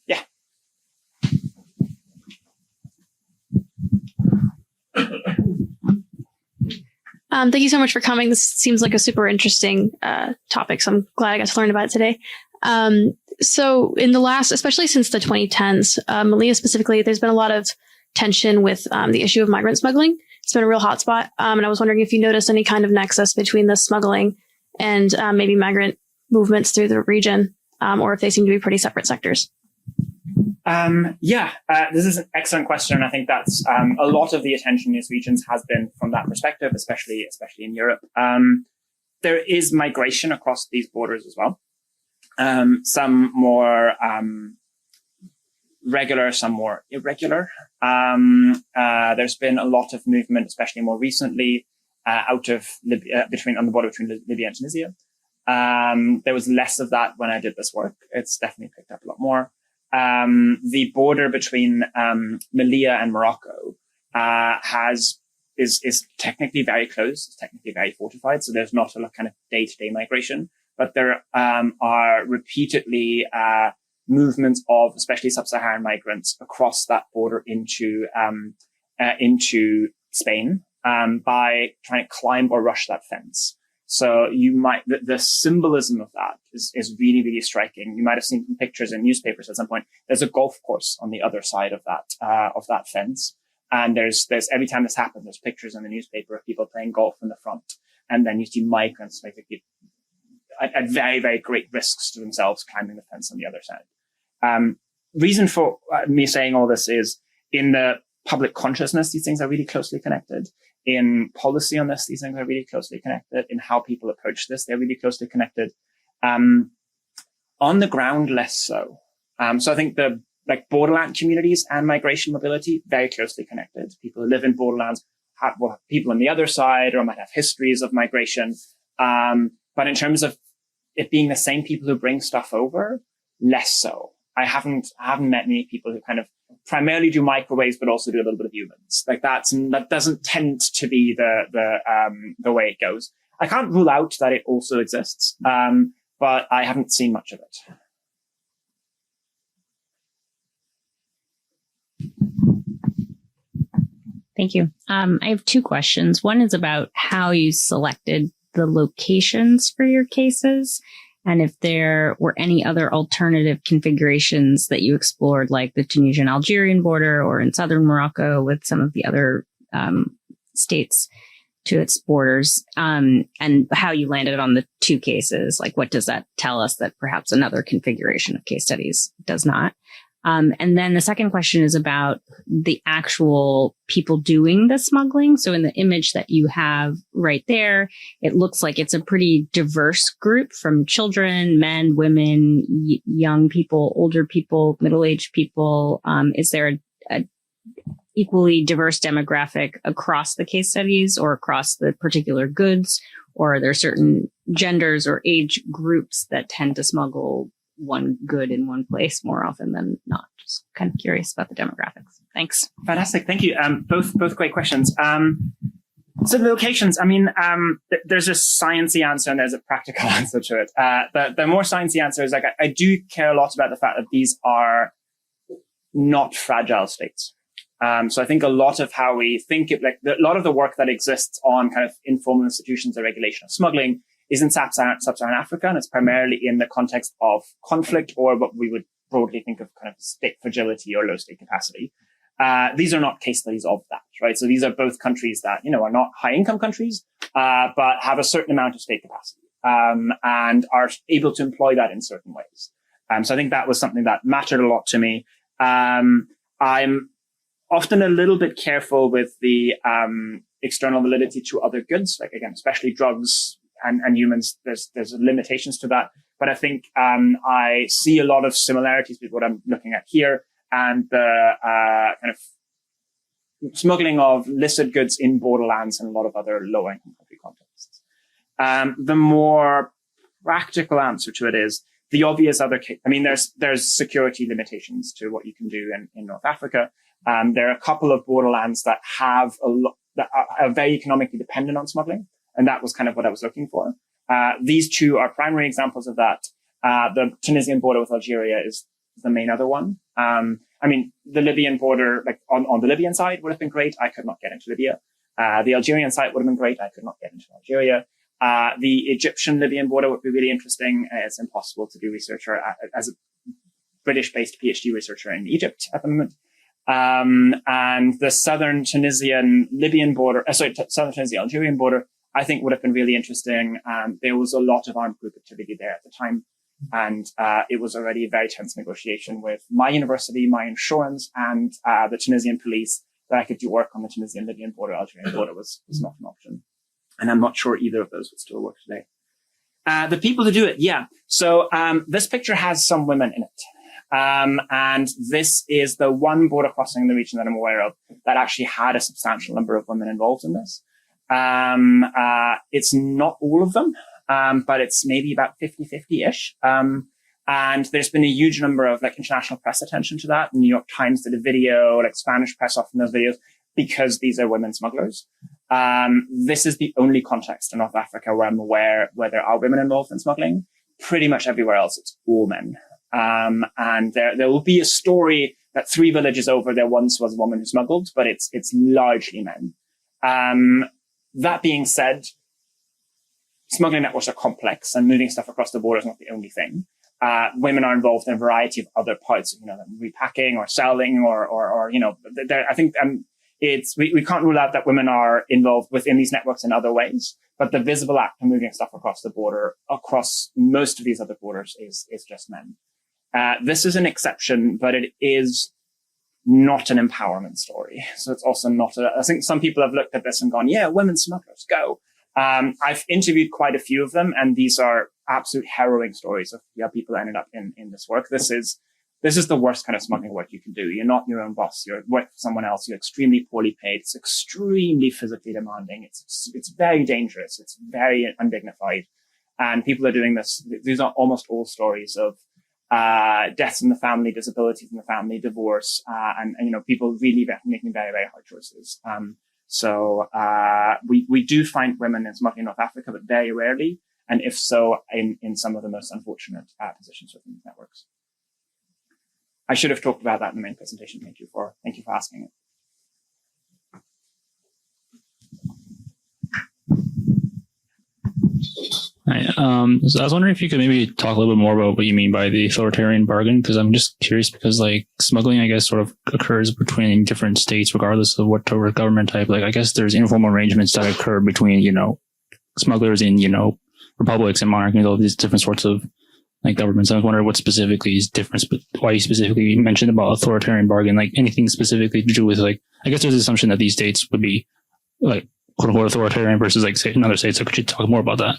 Yeah. Thank you so much for coming. This seems like a super interesting topic, so I'm glad I got to learn about it today. So in the last, especially since the 2010s, Malia specifically, there's been a lot of tension with the issue of migrant smuggling. It's been a real hotspot. And I was wondering if you noticed any kind of nexus between the smuggling and maybe migrant movements through the region, or if they seem to be pretty separate sectors. This is an excellent question. And I think that's a lot of the attention in these regions has been from that perspective, especially in Europe. There is migration across these borders as well. Some more regular, some more irregular. There's been a lot of movement, especially more recently, out of Libya, on the border between Libya and Tunisia. There was less of that when I did this work. It's definitely picked up a lot more. The border between Melilla and Morocco is technically very close. It's technically very fortified, so there's not a kind of day-to-day migration. But there are repeatedly movements of especially sub-Saharan migrants across that border into Spain by trying to climb or rush that fence. So the symbolism of that is really, really striking. You might have seen some pictures in newspapers at some point. There's a golf course on the other side of that fence. And there's every time this happens, there's pictures in the newspaper of people playing golf in the front. And then you see migrants basically at very, very great risks to themselves climbing the fence on the other side. Reason for me saying all this is in the public consciousness, these things are really closely connected. In policy on this, these things are really closely connected. In how people approach this, they're really closely connected. On the ground, less so. So I think the borderland communities and migration mobility, very closely connected. People who live in borderlands have people on the other side or might have histories of migration. But in terms of it being the same people who bring stuff over, less so. I haven't met many people who kind of primarily do microwaves, but also do a little bit of humans. That doesn't tend to be the way it goes. I can't rule out that it also exists, but I haven't seen much of it. Thank you. I have two questions. One is about how you selected the locations for your cases, and if there were any other alternative configurations that you explored, like the Tunisian-Algerian border or in southern Morocco with some of the other states to its borders, and how you landed on the two cases. Like, what does that tell us that perhaps another configuration of case studies does not? And then the second question is about the actual people doing the smuggling. So in the image that you have right there, it looks like it's a pretty diverse group from children, men, women, young people, older people, middle-aged people. Is there a equally diverse demographic across the case studies or across the particular goods? Or are there certain genders or age groups that tend to smuggle one good in one place more often than not? Just kind of curious about the demographics. Thanks. Fantastic. Thank you. Both great questions. So the locations, I mean, there's a sciencey answer and there's a practical answer to it. The more sciencey answer is I do care a lot about the fact that these are not fragile states. So I think a lot of how we think it, a lot of the work that exists on kind of informal institutions and regulation of smuggling is in sub-Saharan Africa, and it's primarily in the context of conflict or what we would broadly think of kind of state fragility or low state capacity. These are not case studies of that, right? So these are both countries that, are not high income countries, but have a certain amount of state capacity, and are able to employ that in certain ways. So I think that was something that mattered a lot to me. I'm often a little bit careful with the external validity to other goods, like again, especially drugs and humans. There's limitations to that, but I think I see a lot of similarities with what I'm looking at here and the kind of smuggling of illicit goods in borderlands and a lot of other lower income country contexts. The more practical answer to it is the obvious other case. I mean, there's security limitations to what you can do in North Africa. There are a couple of borderlands that have that are very economically dependent on smuggling. And that was kind of what I was looking for. These two are primary examples of that. The Tunisian border with Algeria is the main other one. I mean, the Libyan border, like on the Libyan side would have been great. I could not get into Libya. The Algerian side would have been great. I could not get into Algeria. The Egyptian-Libyan border would be really interesting. It's impossible to do research as a British-based PhD researcher in Egypt at the moment. And the southern Tunisian-Libyan border, southern Tunisian-Algerian border, I think would have been really interesting. There was a lot of armed group activity there at the time. And it was already a very tense negotiation with my university, my insurance, and the Tunisian police that I could do work on the Tunisian-Libyan border. Algerian border was not an option. And I'm not sure either of those would still work today. The people who do it, yeah. So this picture has some women in it. And this is the one border crossing in the region that I'm aware of that actually had a substantial number of women involved in this. It's not all of them, but it's maybe about 50-50-ish. And there's been a huge number of international press attention to that. The New York Times did a video, Spanish press often does videos because these are women smugglers. This is the only context in North Africa where I'm aware where there are women involved in smuggling. Pretty much everywhere else, it's all men. And there will be a story that 3 villages over there once was a woman who smuggled, but it's largely men. That being said, smuggling networks are complex and moving stuff across the border is not the only thing. Women are involved in a variety of other parts, repacking or selling or I think we can't rule out that women are involved within these networks in other ways, but the visible act of moving stuff across the border, across most of these other borders is just men. This is an exception, but it is not an empowerment story. So it's also not I think some people have looked at this and gone, yeah, women smugglers, go. I've interviewed quite a few of them, and these are absolute harrowing stories of how people ended up in this work. This is the worst kind of smuggling work you can do. You're not your own boss. You're working for someone else. You're extremely poorly paid. It's extremely physically demanding. It's very dangerous. It's very undignified. And people are doing this. These are almost all stories of deaths in the family, disabilities in the family, divorce, and people really making very, very hard choices. So we do find women in smuggling in North Africa, but very rarely. And if so, in some of the most unfortunate positions within these networks. I should have talked about that in the main presentation. Thank you for asking it. Hi. So I was wondering if you could maybe talk a little bit more about what you mean by the authoritarian bargain, because I'm just curious, because like smuggling, I guess, sort of occurs between different states, regardless of what government type. Like, I guess there's informal arrangements that occur between, smugglers in, republics and monarchies, all these different sorts of like governments. I was wondering what specifically is different, but why you specifically mentioned about authoritarian bargain, like anything specifically to do with like, I guess there's an assumption that these states would be like quote unquote authoritarian versus like say another state. So could you talk more about that?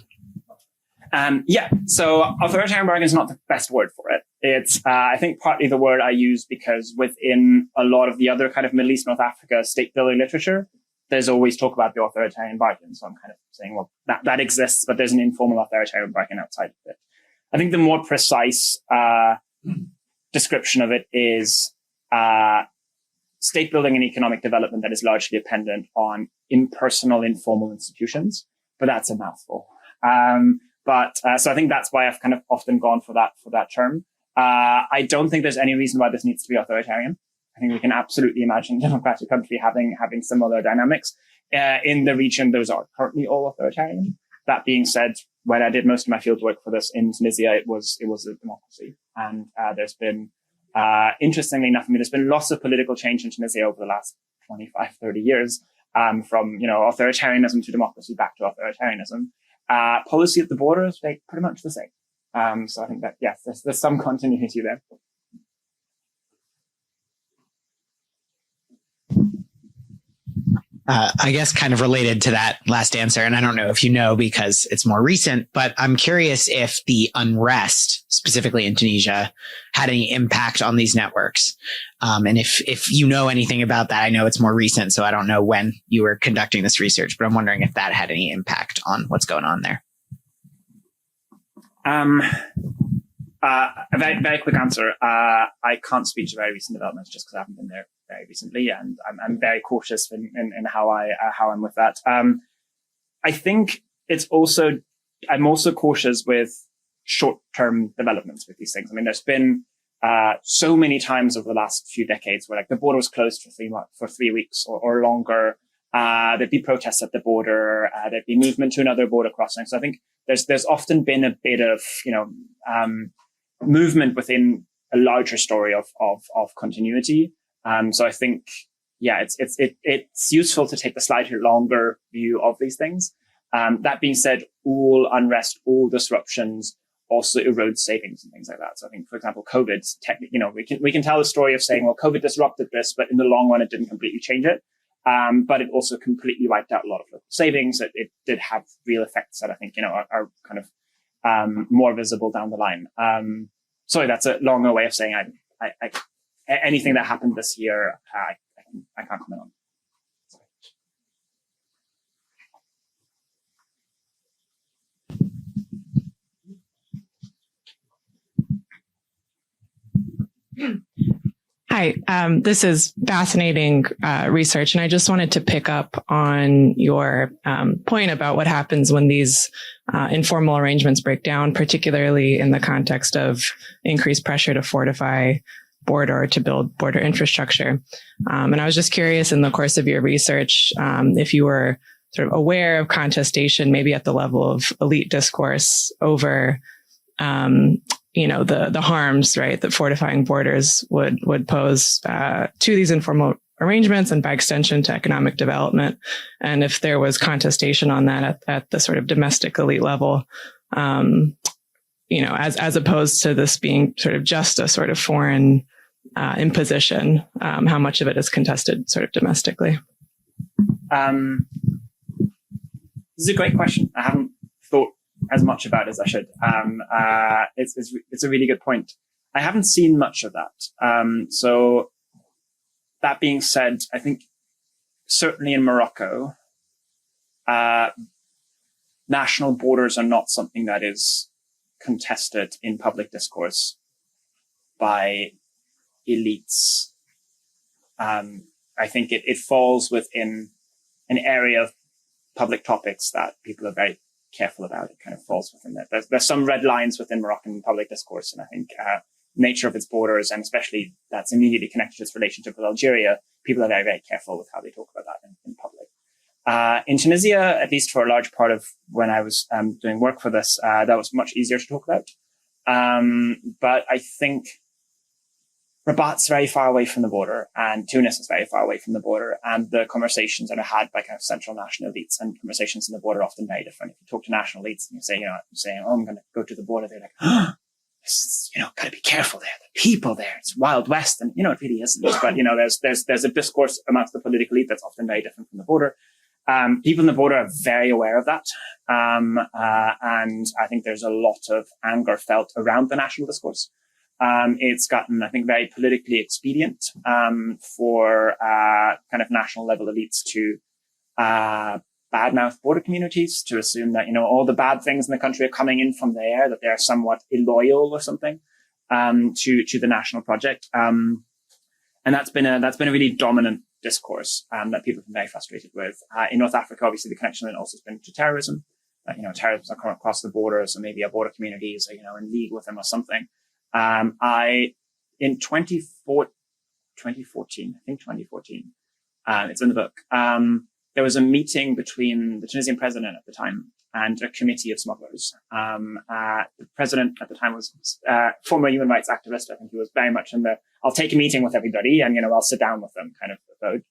So authoritarian bargain is not the best word for it. It's, I think partly the word I use because within a lot of the other kind of Middle East, North Africa state building literature, there's always talk about the authoritarian bargain. So I'm kind of saying, well, that exists, but there's an informal authoritarian bargain outside of it. I think the more precise, description of it is, state building and economic development that is largely dependent on impersonal, informal institutions, but that's a mouthful. So I think that's why I've kind of often gone for that term. I don't think there's any reason why this needs to be authoritarian. I think we can absolutely imagine a democratic country having similar dynamics. In the region, those are currently all authoritarian. That being said, when I did most of my field work for this in Tunisia, it was a democracy. And there's been, interestingly enough, there's been lots of political change in Tunisia over the last 25, 30 years, from, authoritarianism to democracy back to authoritarianism. Policy at the border is pretty much the same. So I think that, yes, there's some continuity there. I guess kind of related to that last answer, and I don't know if you know because it's more recent, but I'm curious if the unrest, specifically in Tunisia, had any impact on these networks. And if you know anything about that, I know it's more recent, so I don't know when you were conducting this research, but I'm wondering if that had any impact on what's going on there. A very, very quick answer. I can't speak to very recent developments just because I haven't been there very recently, and I'm very cautious in how I'm with that. I think I'm also cautious with short-term developments with these things. There's been so many times over the last few decades where like the border was closed for 3 weeks or longer. There'd be protests at the border. There'd be movement to another border crossing. So I think there's often been a bit of movement within a larger story of continuity. So I think, it's useful to take the slightly longer view of these things. That being said, all unrest, all disruptions also erode savings and things like that. So I think, for example, COVID, technically, we can tell the story of saying, well, COVID disrupted this, but in the long run, it didn't completely change it. But it also completely wiped out a lot of local savings. It did have real effects that I think, are kind of, more visible down the line. Sorry, that's a longer way of saying anything that happened this year, I can't comment on. Hi, this is fascinating research, and I just wanted to pick up on your point about what happens when these informal arrangements break down, particularly in the context of increased pressure to fortify border or to build border infrastructure. And I was just curious in the course of your research if you were sort of aware of contestation, maybe at the level of elite discourse over the harms, right, that fortifying borders would pose to these informal arrangements and by extension to economic development. And if there was contestation on that at the sort of domestic elite level, as opposed to this being sort of just a sort of foreign imposition? How much of it is contested sort of domestically? This is a great question. I haven't thought as much about it as I should. It's a really good point. I haven't seen much of that. So that being said, I think certainly in Morocco, national borders are not something that is contested in public discourse by elites. I think it falls within an area of public topics that people are very careful about. It kind of falls within that. There's some red lines within Moroccan public discourse, and I think nature of its borders, and especially that's immediately connected to its relationship with Algeria, people are very, very careful with how they talk about that in public. In Tunisia, at least for a large part of when I was doing work for this, that was much easier to talk about. But I think Rabat's very far away from the border, and Tunis is very far away from the border, and the conversations that are had by kind of central national elites and conversations in the border are often very different. If you talk to national elites and you say, oh, I'm going to go to the border, they're like, oh, this is, got to be careful there. The people there, it's Wild West, and it really isn't. But there's a discourse amongst the political elite that's often very different from the border. People in the border are very aware of that, and I think there's a lot of anger felt around the national discourse. It's gotten, I think, very politically expedient for kind of national level elites to badmouth border communities, to assume that all the bad things in the country are coming in from there, that they're somewhat illoyal or something to the national project, and that's been a really dominant discourse that people have been very frustrated with. In North Africa, obviously, the connection then also has been to terrorism. Terrorism across the border, so maybe a border community is in league with them or something. In 2014, it's in the book, there was a meeting between the Tunisian president at the time and a committee of smugglers. The president at the time was former human rights activist. I think he was very much in the, I'll take a meeting with everybody and, I'll sit down with them kind of mode.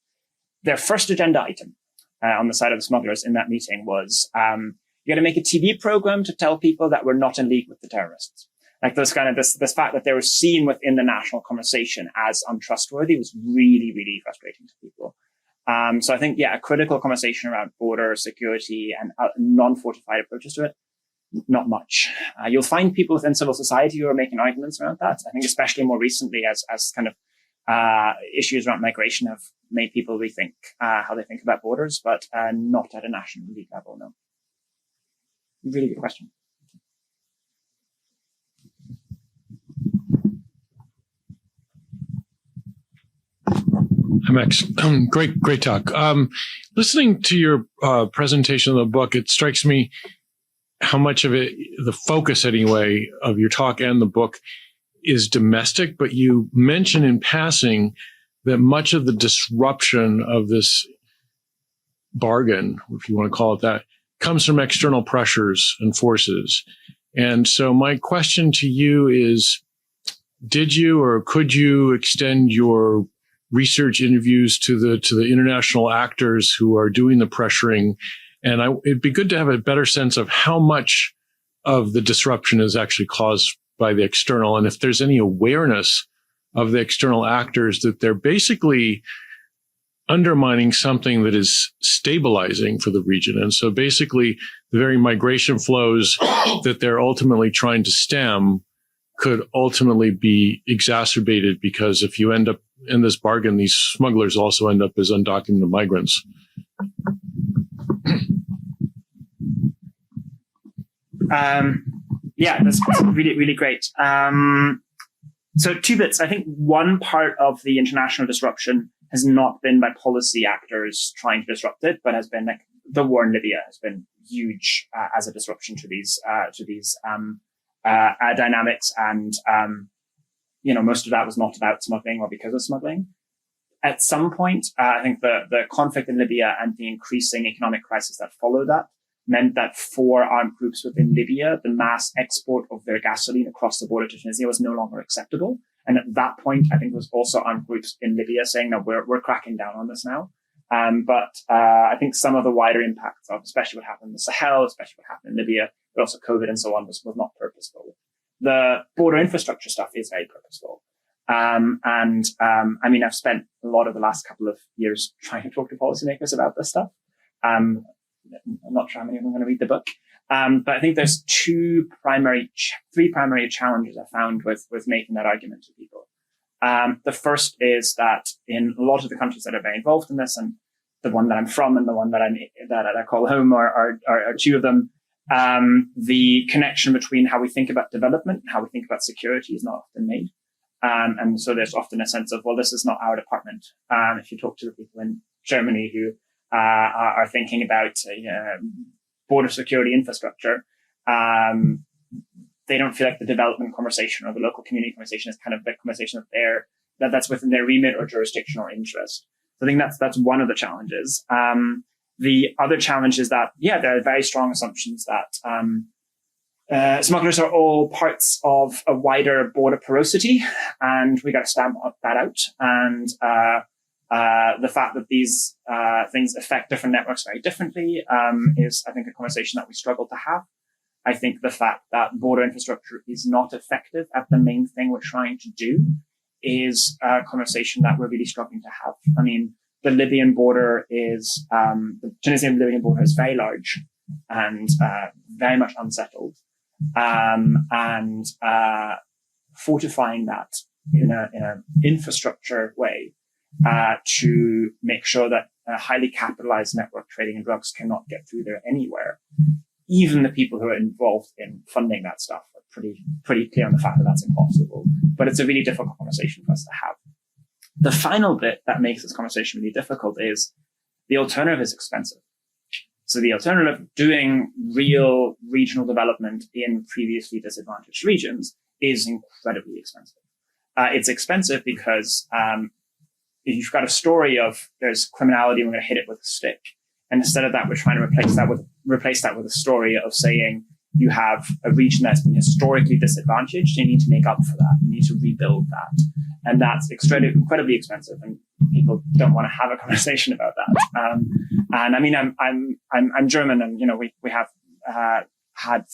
Their first agenda item on the side of the smugglers in that meeting was, you got to make a TV program to tell people that we're not in league with the terrorists. Like this fact that they were seen within the national conversation as untrustworthy was really, really frustrating to people. So I think, a critical conversation around border security and non-fortified approaches to it, not much. You'll find people within civil society who are making arguments around that. I think especially more recently as kind of issues around migration have made people rethink how they think about borders, but not at a national league level, no. Really good question. Hi, Max. Great talk. Listening to your presentation of the book, it strikes me how much of it, the focus anyway, of your talk and the book is domestic, but you mention in passing that much of the disruption of this bargain, if you want to call it that, comes from external pressures and forces. And so my question to you is, did you or could you extend your research interviews to the international actors who are doing the pressuring? And it'd be good to have a better sense of how much of the disruption is actually caused by the external, and if there's any awareness of the external actors that they're basically undermining something that is stabilizing for the region. And so basically the very migration flows that they're ultimately trying to stem could ultimately be exacerbated, because if you end up in this bargain, these smugglers also end up as undocumented migrants. That's really, really great. So two bits. I think one part of the international disruption has not been by policy actors trying to disrupt it, but has been like the war in Libya has been huge as a disruption to these dynamics. And, most of that was not about smuggling or because of smuggling. At some point, I think the conflict in Libya and the increasing economic crisis that followed that meant that for armed groups within Libya, the mass export of their gasoline across the border to Tunisia was no longer acceptable. And at that point, I think there was also armed groups in Libya saying that we're cracking down on this now. But I think some of the wider impacts of, especially what happened in the Sahel, especially what happened in Libya, but also COVID and so on, was not purposeful. The border infrastructure stuff is very purposeful. I mean, I've spent a lot of the last couple of years trying to talk to policymakers about this stuff. I'm not sure how many of them are going to read the book. But I think there's three primary challenges I found with making that argument to people. The first is that in a lot of the countries that are very involved in this, and the one that I'm from and the one that I call home are two of them, the connection between how we think about development and how we think about security is not often made. And so there's often a sense of, well, this is not our department. If you talk to the people in Germany who are thinking about border security infrastructure, they don't feel like the development conversation or the local community conversation is kind of the conversation that's within their remit or jurisdiction or interest. So I think that's one of the challenges. The other challenge is that, there are very strong assumptions that smugglers are all parts of a wider border porosity, and we got to stamp that out. And the fact that these things affect different networks very differently is, I think, a conversation that we struggle to have. I think the fact that border infrastructure is not effective at the main thing we're trying to do is a conversation that we're really struggling to have. I mean, the Libyan border the Tunisian-Libyan border is very large and very much unsettled. And fortifying that in an infrastructure way to make sure that a highly capitalized network trading in drugs cannot get through there anywhere. Even the people who are involved in funding that stuff are pretty clear on the fact that that's impossible. But it's a really difficult conversation for us to have. The final bit that makes this conversation really difficult is the alternative is expensive. So the alternative of doing real regional development in previously disadvantaged regions is incredibly expensive. It's expensive because you've got a story of there's criminality, we're going to hit it with a stick. And instead of that, we're trying to replace that with a story of saying you have a region that's been historically disadvantaged. You need to make up for that. You need to rebuild that. And that's incredibly expensive. And people don't want to have a conversation about that. And I mean, I'm German, and, we have had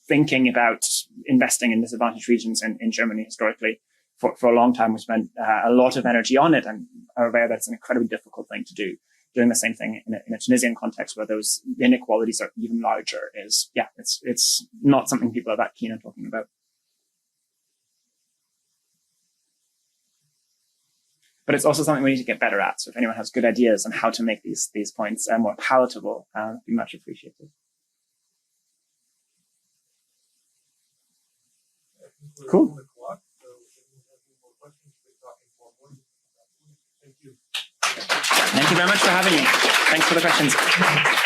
thinking about investing in disadvantaged regions in Germany historically for a long time. We spent a lot of energy on it and are aware that it's an incredibly difficult thing to do. Doing the same thing in a Tunisian context where those inequalities are even larger it's not something people are that keen on talking about. But it's also something we need to get better at. So if anyone has good ideas on how to make these points more palatable, it'd be much appreciated. Cool. Thank you very much for having me. Thanks for the questions.